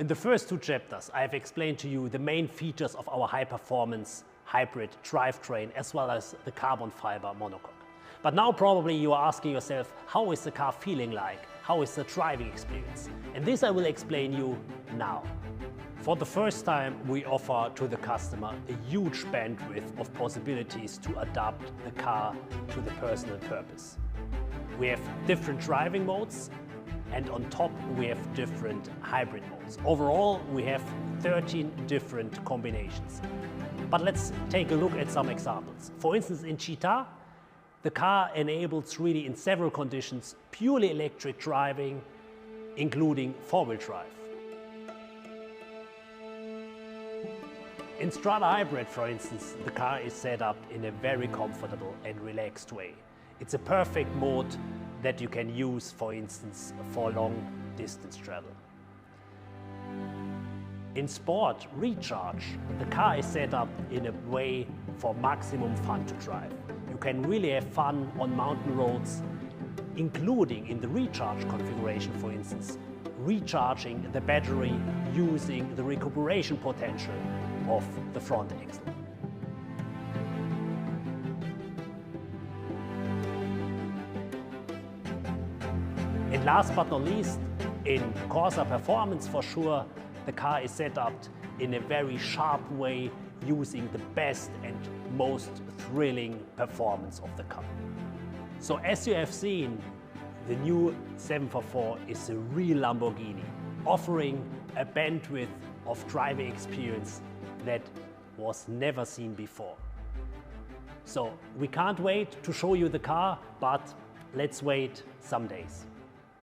In the first two chapters, I've explained to you the main features of our high-performance hybrid drivetrain as well as the carbon fiber monocoque. But now probably you are asking yourself, how is the car feeling like? How is the driving experience? And this I will explain you now. For the first time, we offer to the customer a huge bandwidth of possibilities to adapt the car to the personal purpose. We have different driving modes, and on top we have different hybrid modes. Overall, we have 13 different combinations. But let's take a look at some examples. For instance, in Cheetah, the car enables really in several conditions purely electric driving, including four-wheel drive. In Strada Hybrid, for instance, the car is set up in a very comfortable and relaxed way. It's a perfect mode that you can use, for instance, for long distance travel. In Sport Recharge, the car is set up in a way for maximum fun to drive. You can really have fun on mountain roads, including in the recharge configuration, for instance, recharging the battery using the recuperation potential of the front axle. And last but not least, in Corsa Performance for sure, the car is set up in a very sharp way using the best and most thrilling performance of the car. So as you have seen, the new 744 is a real Lamborghini, offering a bandwidth of driving experience that was never seen before. So we can't wait to show you the car, but let's wait some days.